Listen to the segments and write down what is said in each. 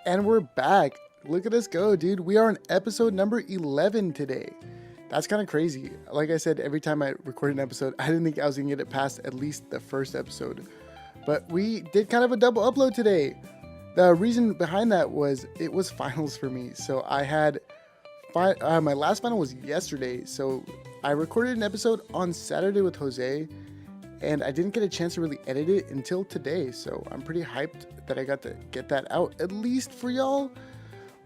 And we're back. Look at us go, dude. We are on episode number 11 today. That's kind of crazy. Like I said, every time I record an episode, I didn't think I was going to get it past at least the first episode. But we did kind of a double upload today. The reason behind that was it was finals for me. So I had my last final was yesterday. So I recorded an episode on Saturday with Jose, and I didn't get a chance to really edit it until today. So I'm pretty hyped that I got to get that out, at least for y'all.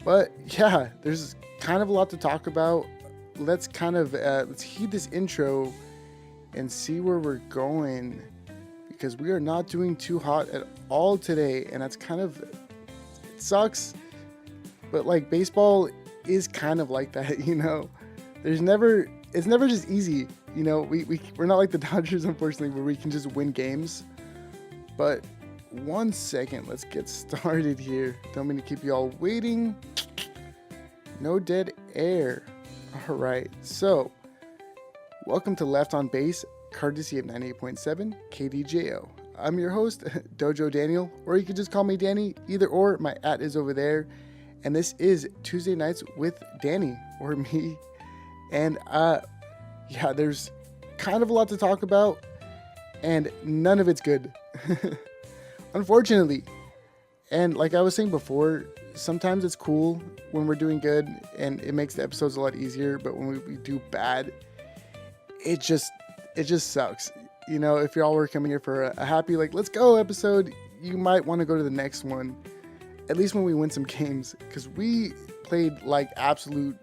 But yeah, there's kind of a lot to talk about. Let's heed this intro and see where we're going, because we are not doing too hot at all today, and that's kind of, it sucks. But like, baseball is kind of like that, you know. It's never just easy, you know. We're not like the Dodgers, unfortunately, where we can just win games. But 1 second, let's get started here. Don't mean to keep you all waiting. No dead air. All right, so welcome to Left on Base, courtesy of 98.7 KDJO. I'm your host, Dojo Daniel, or you can just call me Danny. Either or, my @ is over there. And this is Tuesday Nights with Danny, or me. And yeah, there's kind of a lot to talk about, and none of it's good, unfortunately. And like I was saying before, sometimes it's cool when we're doing good and it makes the episodes a lot easier, but when we do bad, it just sucks. You know, if y'all were coming here for a happy, like, let's go episode, you might want to go to the next one, at least when we win some games, because we played like absolute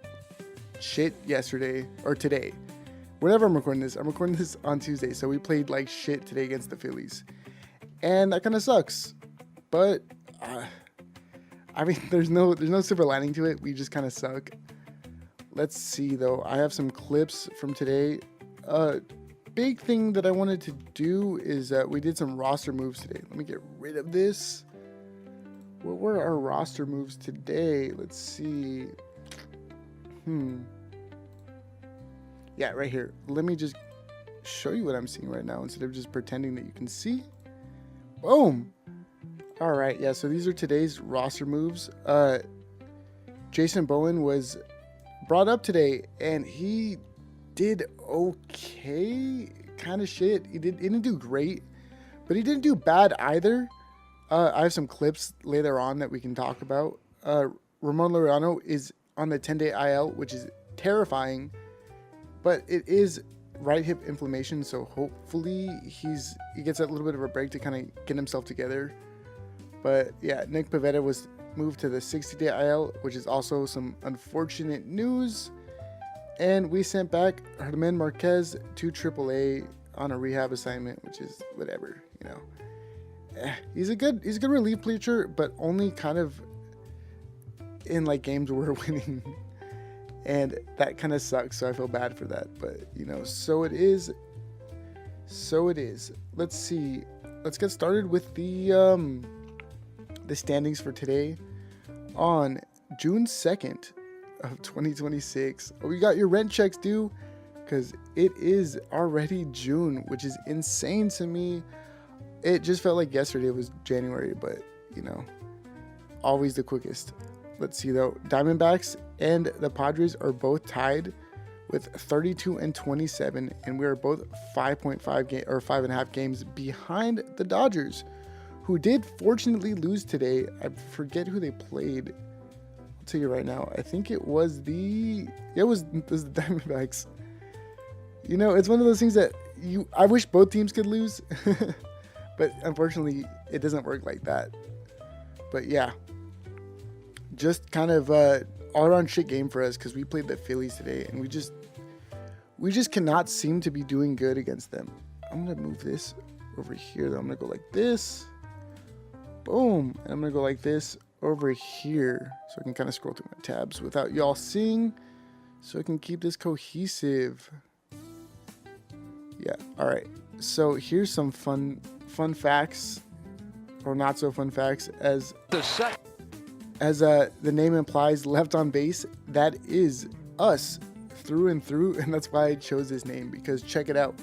shit yesterday, or today. Whenever I'm recording this on Tuesday, so we played like shit today against the Phillies, and that kind of sucks. But I mean, there's no silver lining to it. We just kind of suck. Let's see though. I have some clips from today. Big thing that I wanted to do is we did some roster moves today. Let me get rid of this. What were our roster moves today? Let's see. Yeah, right here. Let me just show you what I'm seeing right now instead of just pretending that you can see. Boom. All right, yeah, so these are today's roster moves. Jason Bowen was brought up today, and he did okay, kind of shit. He didn't do great, but he didn't do bad either. I have some clips later on that we can talk about. Ramon Laureano is on the 10-day IL, which is terrifying, but it is right hip inflammation, so hopefully he gets a little bit of a break to kind of get himself together. But yeah, Nick Pivetta was moved to the 60-day IL, which is also some unfortunate news. And we sent back Germán Marquez to AAA on a rehab assignment, which is whatever, you know. He's a good relief pitcher, but only kind of in like games where we're winning. And that kind of sucks, so I feel bad for that. But, you know, so it is. Let's see. Let's get started with the standings for today on June 2nd of 2026. We got your rent checks due, because it is already June, which is insane to me. It just felt like yesterday was January, but, you know, always the quickest. Let's see though. Diamondbacks and the Padres are both tied with 32 and 27, and we are both 5.5 games behind the Dodgers, who did fortunately lose today. I forget who they played. I'll tell you right now. I think it was the Diamondbacks. You know, it's one of those things that I wish both teams could lose, but unfortunately it doesn't work like that. But yeah, just kind of all around shit game for us, because we played the Phillies today, and we just cannot seem to be doing good against them. I'm gonna move this over here though. I'm gonna go like this. Boom. And I'm going to go like this over here, so I can kind of scroll through my tabs without y'all seeing, so I can keep this cohesive. Yeah. All right. So here's some fun facts, or not so fun facts, as the name implies, left on base. That is us through and through, and that's why I chose this name, because check it out.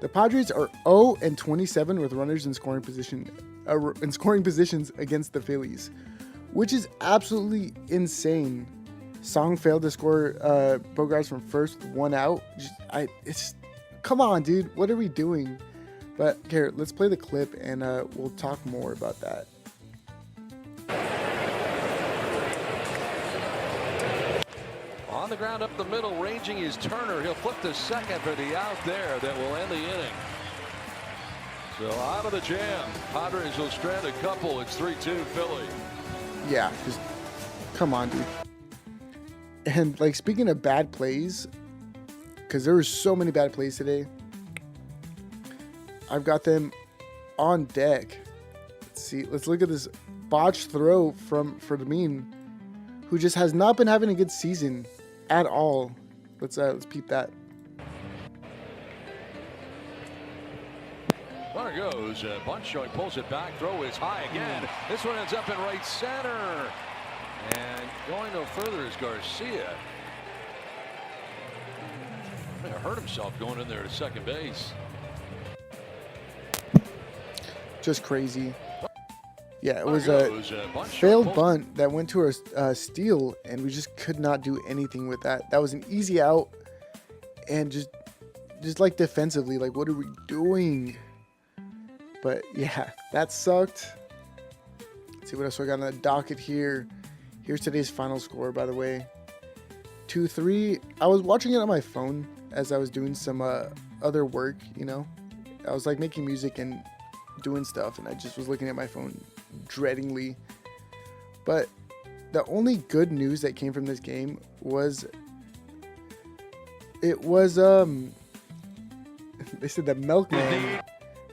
The Padres are 0 and 27 with runners in scoring positions against the Phillies. which is absolutely insane. Song failed to score Bogaerts from first with 1 out. Come on, dude. What are we doing? But here, let's play the clip and we'll talk more about that. On the ground up the middle, ranging is Turner. He'll flip to second for the out there that will end the inning. So out of the jam, Padres will strand a couple. It's 3-2 Philly. Yeah, just come on, dude. And like, speaking of bad plays, because there were so many bad plays today, I've got them on deck. Let's see. Let's look at this botched throw from Fernando, who just has not been having a good season at all. Let's peep that. There goes Bunchuk, pulls it back. Throw is high again. This one ends up in right center. And going no further is Garcia. Hurt himself going in there to second base. Just crazy. Yeah, it was a failed bunt that went to a steal, and we just could not do anything with that. That was an easy out, and just like defensively, like, what are we doing? But yeah, that sucked. Let's see what else we got on the docket here. Here's today's final score, by the way. 2-3. I was watching it on my phone as I was doing some other work, you know. I was like making music and doing stuff, and I just was looking at my phone dreadingly. But the only good news that came from this game was they said the milkman,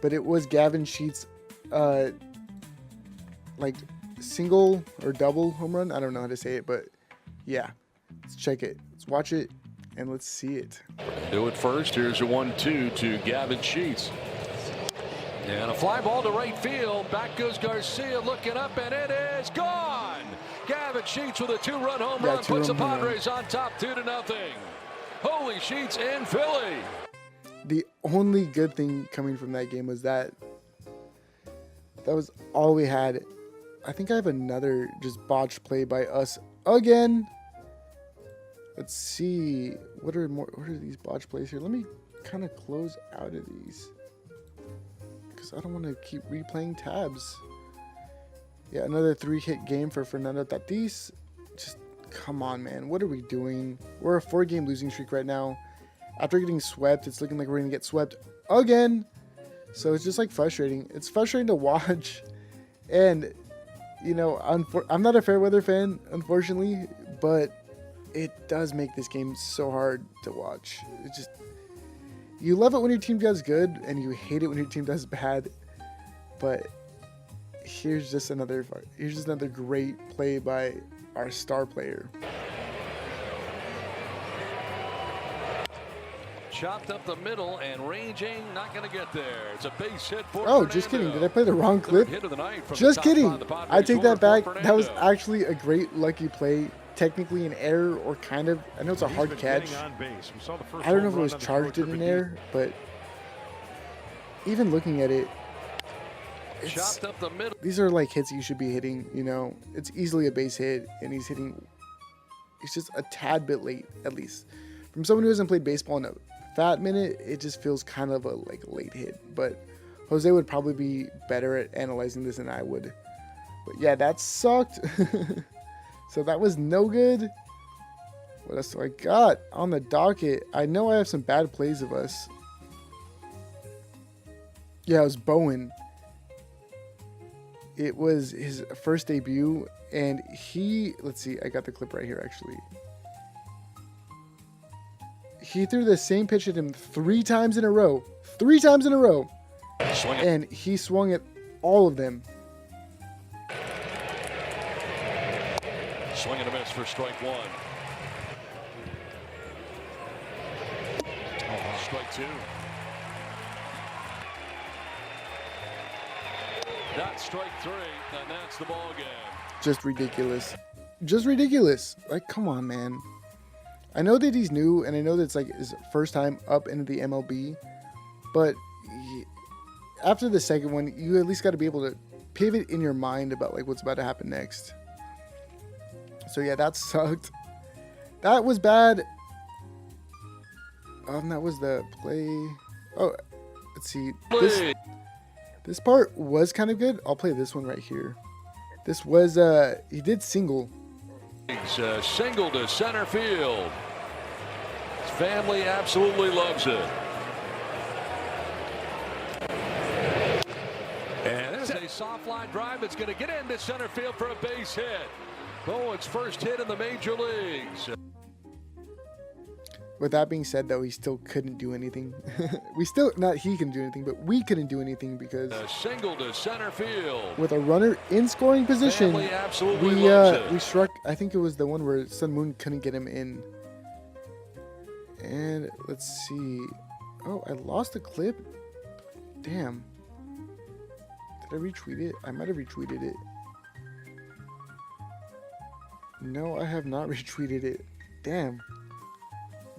but it was Gavin Sheets like single or double home run. I don't know how to say it, but yeah, let's check it. Let's watch it and let's see it. Do it first. Here's a 1-2 to Gavin Sheets. And a fly ball to right field. Back goes Garcia looking up, and it is gone. Gavin Sheets with a 2-run home run puts the Padres on top 2-0. Holy Sheets in Philly. The only good thing coming from that game was that was all we had. I think I have another just botched play by us again. Let's see. What are these botched plays here? Let me kind of close out of these, because I don't want to keep replaying tabs. Yeah, another 3-hit game for Fernando Tatis. Just come on, man. What are we doing? We're a 4-game losing streak right now. After getting swept, it's looking like we're going to get swept again. So it's just like frustrating. It's frustrating to watch. And, you know, I'm not a fair weather fan, unfortunately, but it does make this game so hard to watch. It just, you love it when your team does good, and you hate it when your team does bad. But here's just another great play by our star player. Chopped up the middle and ranging, not going to get there. It's a base hit for Fernando. Just kidding. Did I play the wrong clip? Just kidding. I take that back. That was actually a great lucky play. Technically an error, or kind of. I know it's a hard catch. I don't know if it was charged in an error, but even looking at it, chopped up the middle. These are like hits you should be hitting, you know. It's easily a base hit, and he's just a tad bit late, at least. From someone who hasn't played baseball in a fat minute, it just feels kind of a late hit. But Jose would probably be better at analyzing this than I would. But yeah, that sucked. So that was no good. What else do I got on the docket? I know I have some bad plays of us. Yeah, it was Bowen. It was his first debut, and let's see, I got the clip right here actually. He threw the same pitch at him 3 times in a row. 3 times in a row. And he swung at all of them. Swing and a miss for strike 1. Strike 2. That's strike 3, and that's the ball game. Just ridiculous. Just ridiculous. Like, come on, man. I know that he's new, and I know that it's like his first time up into the MLB, but after the second one, you at least got to be able to pivot in your mind about like what's about to happen next. So yeah, that sucked. That was bad. That was the play. Oh, let's see. This part was kind of good. I'll play this one right here. This was he did single. Single to center field. His family absolutely loves it. And this is a soft line drive that's going to get into center field for a base hit. Bowen's first hit in the major leagues. With that being said, though, he still couldn't do anything. Not he couldn't do anything, but we couldn't do anything because a single to center field. With a runner in scoring position, we struck. I think it was the one where Sun Moon couldn't get him in. And let's see. Oh, I lost the clip. Damn. Did I retweet it? I might have retweeted it. No, I have not retweeted it. Damn.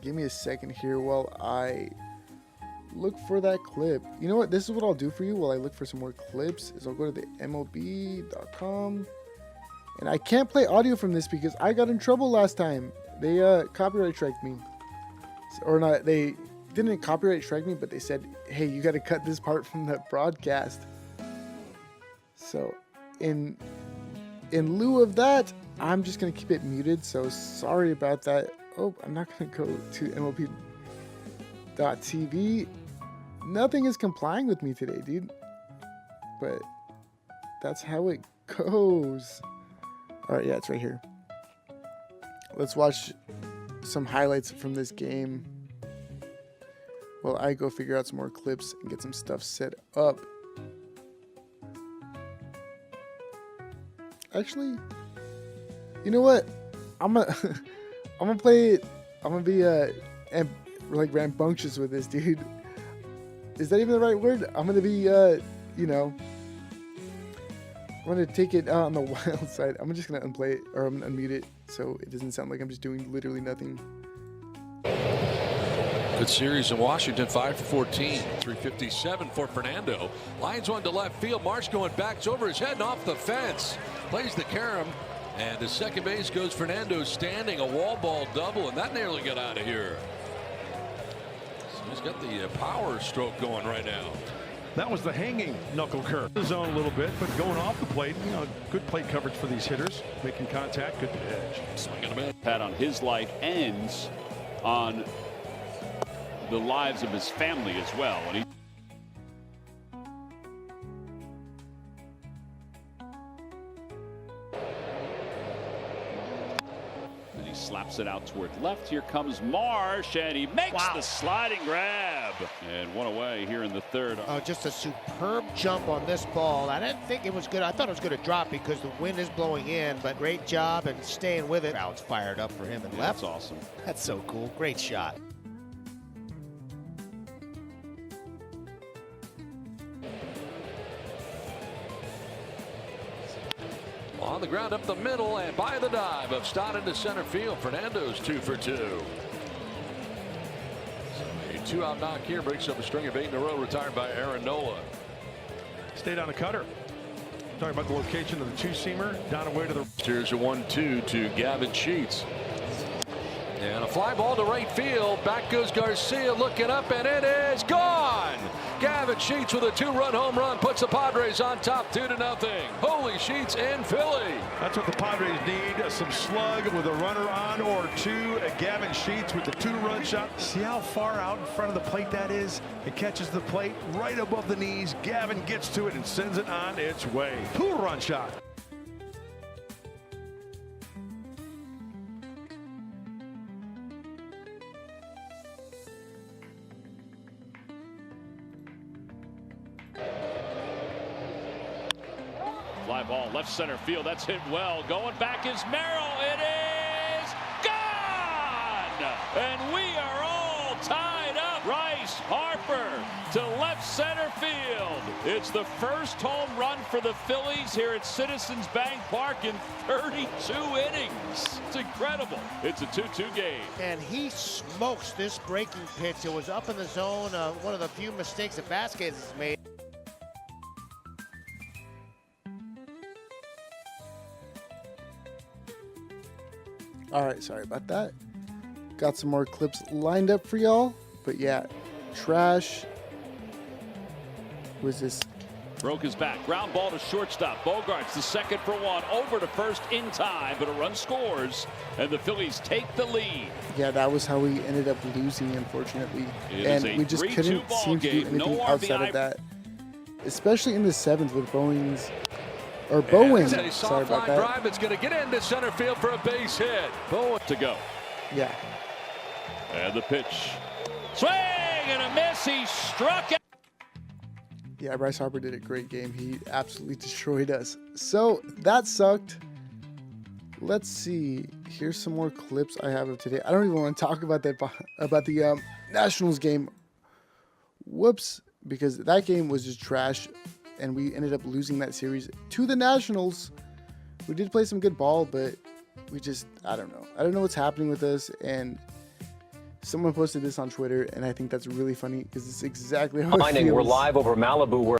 Give me a second here while I look for that clip. You know what? This is what I'll do for you while I look for some more clips. Is I'll go to the MLB.com. And I can't play audio from this because I got in trouble last time. They copyright striked me. Or not, they didn't copyright strike me, but they said, hey, you got to cut this part from the broadcast. So in lieu of that, I'm just going to keep it muted. So sorry about that. Oh, I'm not going to go to MLB.TV. Nothing is complying with me today, dude. But that's how it goes. All right, yeah, it's right here. Let's watch some highlights from this game while I go figure out some more clips and get some stuff set up. Actually, you know what? I'm gonna play it. I'm gonna be like rambunctious with this, dude. Is that even the right word? I'm gonna be you know, I'm gonna take it on the wild side. I'm just gonna unplay it, or I'm gonna unmute it so it doesn't sound like I'm just doing literally nothing. Good series in Washington, 5 for 14, 357 for Fernando. Lines one to left field. Marsh going back, it's over his head and off the fence. Plays the carom, and to second base goes Fernando standing, a wall ball double, and that nearly got out of here. So he's got the power stroke going right now. That was the hanging knuckle curve. The zone a little bit, but going off the plate, you know, good plate coverage for these hitters, making contact, good edge. Swinging him in. Pat on his life ends on the lives of his family as well. And he slaps it out toward left. Here comes Marsh, and he makes the sliding grab. And one away here in the third. Just a superb jump on this ball. I didn't think it was good. I thought it was going to drop because the wind is blowing in, but great job and staying with it. Crowd's fired up for him and left. That's awesome. That's so cool. Great shot. On the ground up the middle and by the dive of Stott into center field. Fernando's 2 for 2. So a 2-out knock here breaks up a string of 8 in a row retired by Aaron Nola. Stayed on a cutter. Talking about the location of the two-seamer down away to the. Here's a 1-2 to Gavin Sheets. And a fly ball to right field. Back goes Garcia looking up, and it is gone. Gavin Sheets with a 2-run home run puts the Padres on top 2-0. Holy Sheets in Philly. That's what the Padres need, some slug with a runner on or two. Gavin Sheets with the 2-run shot. See how far out in front of the plate that is? It catches the plate right above the knees. Gavin gets to it and sends it on its way. 2-run shot. Fly ball left center field. That's hit well. Going back is Merrill. It is gone. And we are all tied up. Bryce Harper to left center field. It's the first home run for the Phillies here at Citizens Bank Park in 32 innings. It's incredible. It's a 2-2 game. And he smokes this breaking pitch. It was up in the zone. One of the few mistakes that Vasquez has made. All right, sorry about that. Got some more clips lined up for y'all. But yeah, trash. Who is this? Broke his back. Ground ball to shortstop. Bogaerts, the second for one. Over to first in time, but a run scores, and the Phillies take the lead. Yeah, that was how we ended up losing, unfortunately. And we just couldn't seem to do anything outside of that. Especially in the seventh with Bowen. Sorry about that. Drive. It's going to get into center field for a base hit. Bowen To go. Yeah. And the pitch. Swing and a miss. He struck it. Yeah, Bryce Harper did a great game. He absolutely destroyed us. So that sucked. Let's see. Here's some more clips I have of today. I don't even want to talk about that the Nationals game. Whoops, because that game was just trash, and we ended up losing that series to the Nationals. We did play some good ball, but we just I don't know. I don't know what's happening with us, and someone posted this on Twitter, and I think that's really funny because it's exactly how it feels. We're live over Malibu.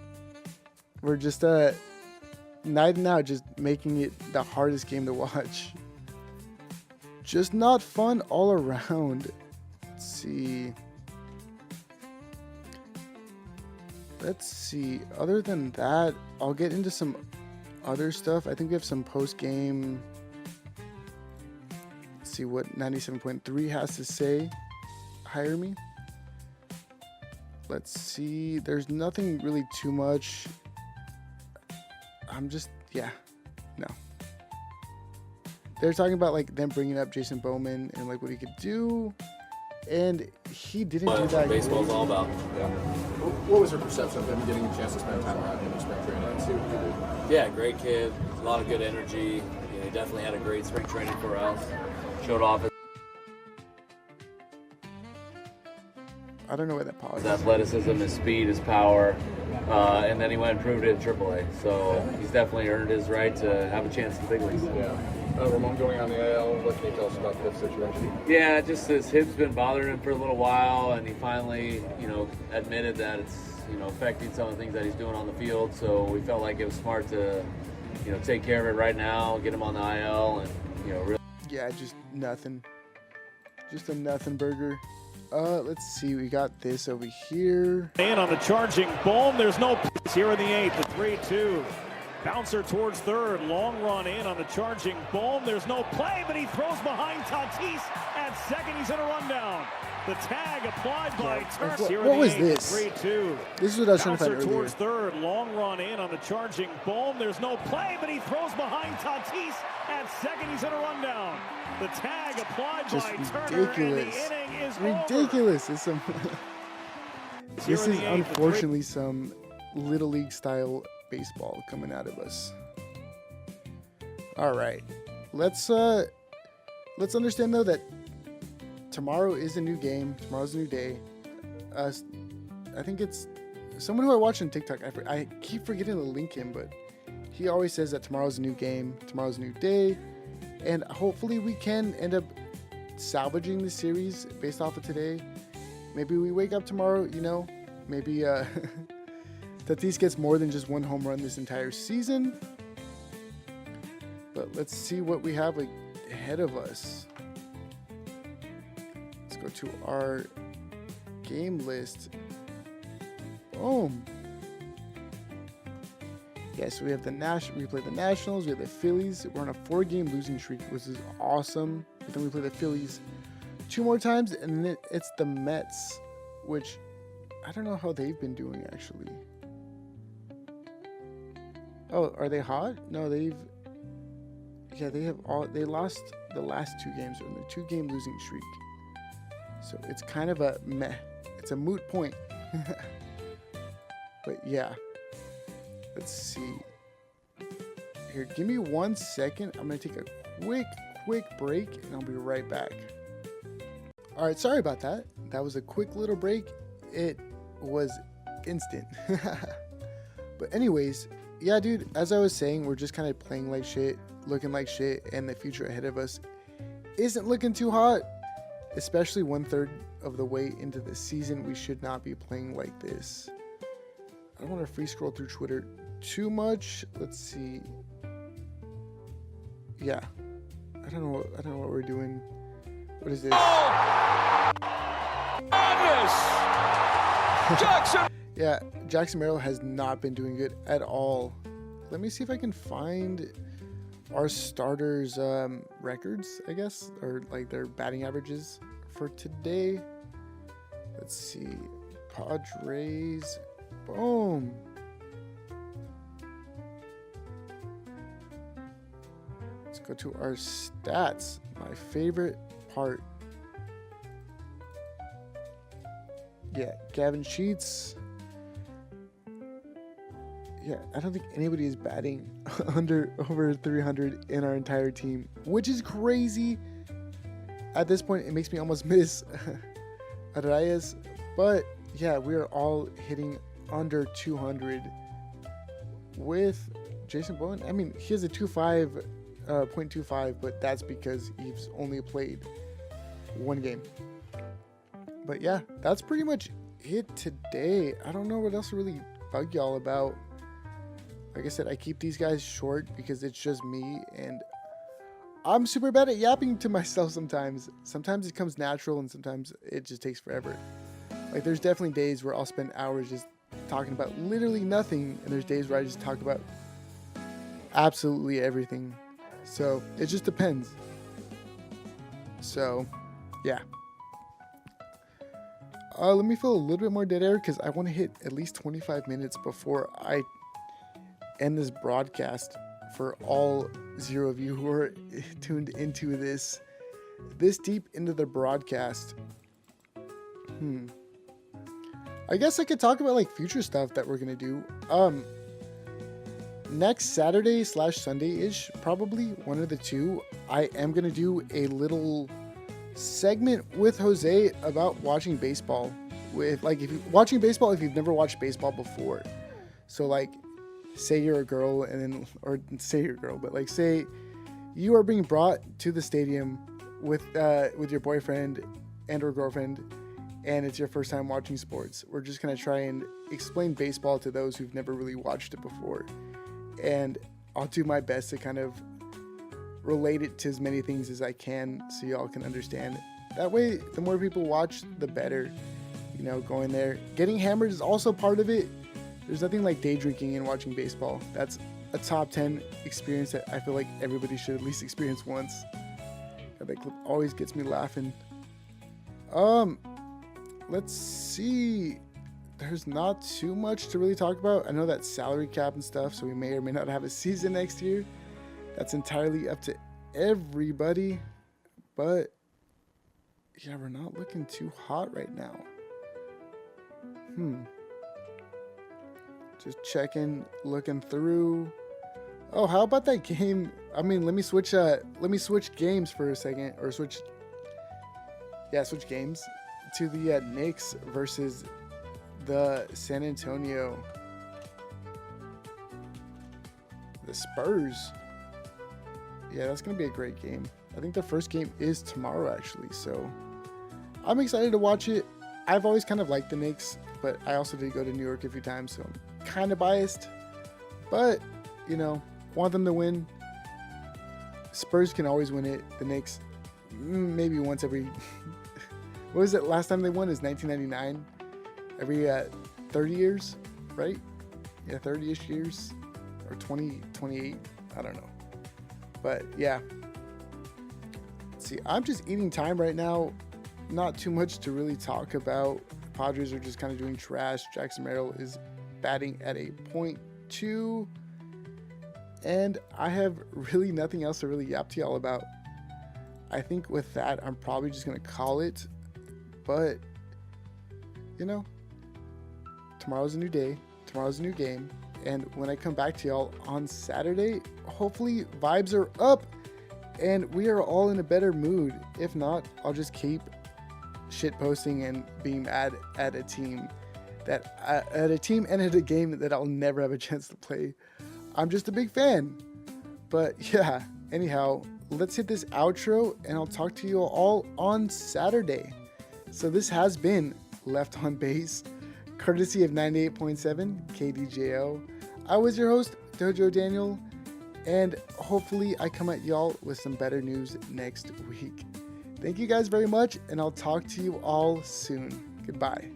We're just night and out, just making it the hardest game to watch. Just not fun all around. Let's see. Other than that, I'll get into some other stuff. I think we have some post-game. Let's see what 97.3 has to say. Hire me. Let's see. There's nothing really too much. No. They're talking about like them bringing up Jason Bowman and like what he could do, and he didn't do that. Baseball's all about. Yeah. What was your perception of him getting a chance to spend time around him in spring training and see what he could do? Yeah, great kid, a lot of good energy. You know, he definitely had a great spring training for us. Showed off I don't know where that pause his is. athleticism, his speed, his power, and then he went and proved it in AAA. So he's definitely earned his right to have a chance in the big leagues. Yeah. Ramon going on the IL, what can you tell us about this situation? Yeah, just his hip's been bothering him for a little while, and he finally, admitted that it's, affecting some of the things that he's doing on the field. So we felt like it was smart to, take care of it right now, get him on the IL, and, really. Yeah, just nothing. Just a nothing burger. Let's see. We got this over here. And on the charging Bohm, there's no place here in the eighth. The 3-2. Bouncer towards third. Long run in on the charging Bohm. There's no play, but he throws behind Tatis at second. He's in a rundown. The tag applied by Turks here in the was eighth. this? 3-2. This is what I was trying to find Bouncer earlier. towards third. Long run in on the charging Bohm. There's no play, but he throws behind Tatis at second. He's in a rundown. The tag applied Just by Turner, ridiculous. and the inning is Ridiculous. It's some. This is in the eighth, the unfortunately some little league style baseball coming out of us. All right, let's understand though that tomorrow is a new game. Tomorrow's a new day. I think it's someone who I watch on TikTok. I keep forgetting to link him, but he always says that tomorrow's a new game. Tomorrow's a new day. And hopefully we can end up salvaging the series based off of today. Maybe we wake up tomorrow, maybe Tatis gets more than just one home run this entire season. But let's see what we have ahead of us. Let's go to our game list. Boom. Yeah, so we have we play the Nationals, we have the Phillies. We're on a 4-game losing streak, which is awesome. But then we play the Phillies 2 more times, and then it's the Mets, which I don't know how they've been doing actually. Oh, are they hot? No, they lost the last 2 games on their 2-game losing streak. So it's kind of a meh. It's a moot point. But yeah. Let's see. Here, give me 1 second. I'm going to take a quick break, and I'll be right back. All right, sorry about that. That was a quick little break. It was instant. But anyways, yeah, dude, as I was saying, we're just kind of playing like shit, looking like shit, and the future ahead of us isn't looking too hot, especially 1/3 of the way into the season. We should not be playing like this. I don't want to free scroll through Twitter too much. Let's see. Yeah, I don't know what we're doing. What is this? Jackson. Yeah, Jackson Merrill has not been doing good at all. Let me see if I can find our starters' records, I guess, or like their batting averages for today. Let's see. Padres. Boom. Let's go to our stats. My favorite part. Yeah, Gavin Sheets. Yeah, I don't think anybody is batting over 300 in our entire team, which is crazy. At this point, it makes me almost miss Arias. But yeah, we are all hitting under 200 with Jason Bowen. I mean, he has a 0.25, but that's because he's only played one game. But yeah, that's pretty much it today. I don't know what else to really bug y'all about. Like I said, I keep these guys short because it's just me, and I'm super bad at yapping to myself sometimes. Sometimes it comes natural, and sometimes it just takes forever. Like, there's definitely days where I'll spend hours just talking about literally nothing, and there's days where I just talk about absolutely everything. So it just depends. So yeah. Let me fill a little bit more dead air because I want to hit at least 25 minutes before I end this broadcast for all 0 of you who are tuned into this deep into the broadcast. I guess I could talk about like future stuff that we're gonna do. Next Saturday / Sunday-ish, probably one of the two, I am gonna do a little segment with Jose about watching baseball. With like, if you've never watched baseball before, so like, say you're a girl but like, say you are being brought to the stadium with your boyfriend and or girlfriend, and it's your first time watching sports. We're just gonna try and explain baseball to those who've never really watched it before, and I'll do my best to kind of relate it to as many things as I can so y'all can understand. That way, the more people watch, the better. You know, going there. Getting hammered is also part of it. There's nothing like day drinking and watching baseball. That's a top 10 experience that I feel like everybody should at least experience once. That clip always gets me laughing. Let's see. There's not too much to really talk about. I know that salary cap and stuff, so we may or may not have a season next year. That's entirely up to everybody. But yeah, we're not looking too hot right now. Just checking, looking through. Oh, how about that game? I mean, let me switch games for a second, or switch games to the Knicks versus the San Antonio, the Spurs. Yeah, that's gonna be a great game. I think the first game is tomorrow, actually, so I'm excited to watch it. I've always kind of liked the Knicks, but I also did go to New York a few times, so I'm kind of biased. But, you know, want them to win. Spurs can always win it. The Knicks, maybe once every... What was it? Last time they won is 1999. Every 30 years, right? Yeah, 30-ish years. Or 20, 28. I don't know. But, yeah. Let's see. I'm just eating time right now. Not too much to really talk about. Padres are just kind of doing trash. Jackson Merrill is batting at a .2. And I have really nothing else to really yap to y'all about. I think with that, I'm probably just going to call it. But, you know, tomorrow's a new day. Tomorrow's a new game. And when I come back to y'all on Saturday, hopefully vibes are up and we are all in a better mood. If not, I'll just keep shit posting and being mad at a team and at a game that I'll never have a chance to play. I'm just a big fan. But yeah, anyhow, let's hit this outro and I'll talk to you all on Saturday. So this has been Left on Base, courtesy of 98.7 KDJO. I was your host, Dojo Daniel, And hopefully I come at y'all with some better news next week. Thank you guys very much, and I'll talk to you all soon. Goodbye.